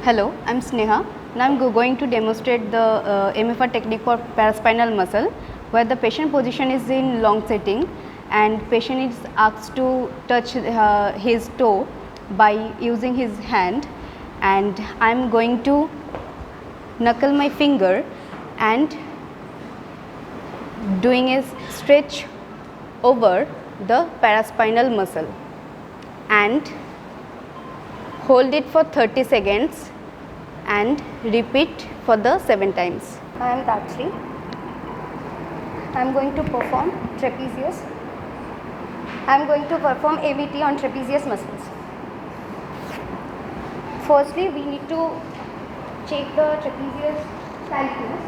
Hello, I'm Sneha and I'm going to demonstrate the Cmfrp technique for paraspinal muscle, where the patient position is in long sitting and patient is asked to touch his toe by using his hand, and I'm going to knuckle my finger and doing a stretch over the paraspinal muscle and hold it for 30 seconds and repeat for the 7 times. I am Gayatri. I am going to perform trapezius. I am going to perform ABT on trapezius muscles. Firstly, we need to check the trapezius calculus,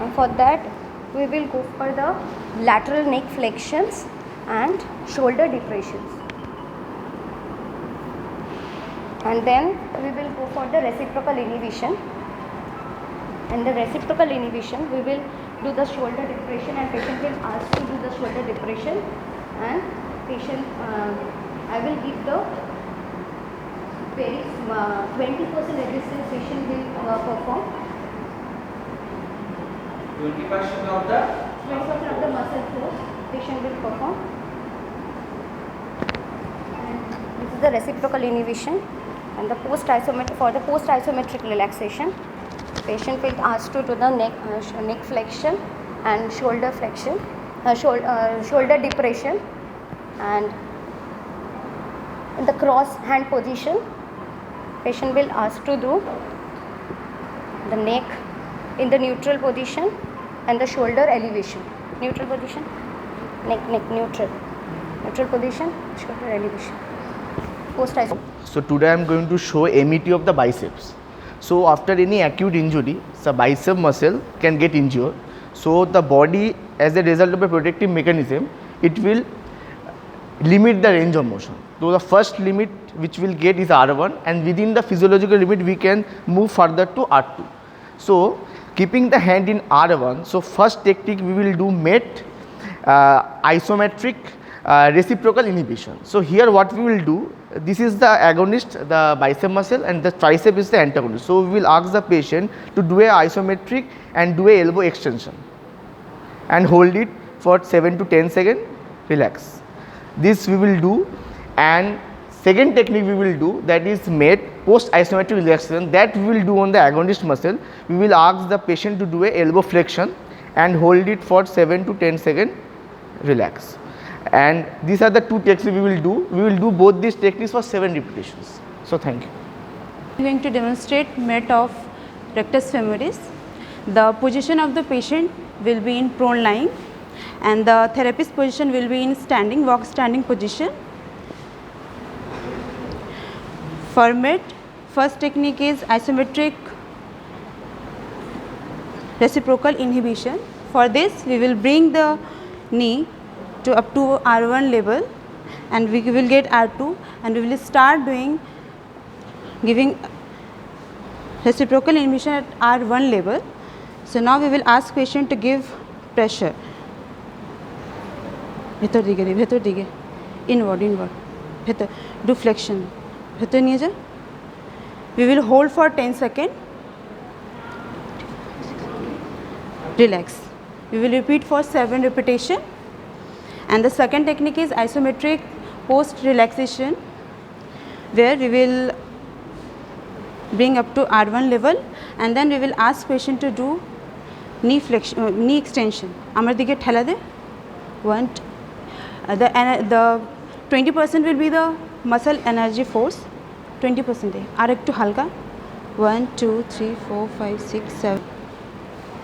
and for that we will go for the lateral neck flexions and shoulder depressions. And then we will go for the reciprocal inhibition. And the reciprocal inhibition, we will do the shoulder depression and patient will ask to do the shoulder depression, and patient, I will give the very 20% resistance patient will perform. 20% of the 20% of the muscle force patient will perform. And this is the reciprocal inhibition. And the for the post isometric relaxation, patient will ask to do the neck flexion and shoulder flexion, shoulder depression, and in the cross hand position, patient will ask to do the neck in the neutral position and the shoulder elevation. Neutral position, neck neutral position, shoulder elevation. Post isometric. So today I am going to show MET of the biceps. So after any acute injury, the bicep muscle can get injured. So the body, as a result of a protective mechanism, it will limit the range of motion. So the first limit which we'll get is R1, and within the physiological limit we can move further to R2. So keeping the hand in R1, so first technique we will do MET, isometric reciprocal inhibition. So here what we will do, this is the agonist, the bicep muscle, and the tricep is the antagonist. So we will ask the patient to do a isometric and do a elbow extension and hold it for 7 to 10 seconds, relax. This we will do, and second technique we will do, that is MET, post isometric relaxation, that we will do on the agonist muscle. We will ask the patient to do a elbow flexion and hold it for 7 to 10 seconds, relax. And these are the two techniques we will do. We will do both these techniques for 7 repetitions. So thank you. I am going to demonstrate MET of rectus femoris. The position of the patient will be in prone lying, and the therapist position will be in standing, walk standing position. For MET, first technique is isometric reciprocal inhibition. For this, we will bring the knee to up to R1 level, and we will get R2, and we will start giving reciprocal inhibition at R1 level. So now we will ask patient to give pressure. Inward. Do flexion. We will hold for 10 seconds. Relax. We will repeat for 7 repetitions. And the second technique is isometric post relaxation, where we will bring up to R1 level, and then we will ask patient to do knee flexion, knee extension. Amar dike thela de. The 20% will be the muscle energy force. 20%. Aar ekটু halka. 1, 2, 3, 4, 5, 6, 7,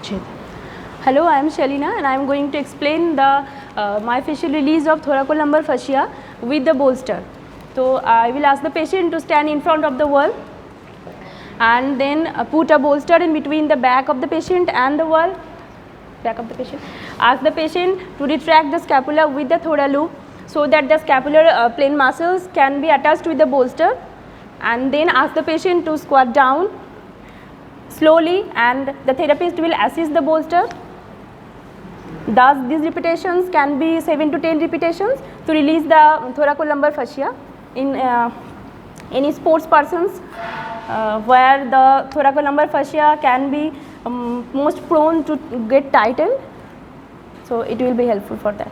8. Hello, I am Shalina, and I am going to explain the myofascial release of thoracolumbar fascia with the bolster. So I will ask the patient to stand in front of the wall, and then put a bolster in between the back of the patient and the wall. Back of the patient. Ask the patient to retract the scapula with the thora loop, so that the scapular plane muscles can be attached with the bolster, and then ask the patient to squat down slowly, and the therapist will assist the bolster. Thus, these repetitions can be 7 to 10 repetitions to release the thoracolumbar fascia in any sports persons where the thoracolumbar fascia can be most prone to get tightened. So it will be helpful for that.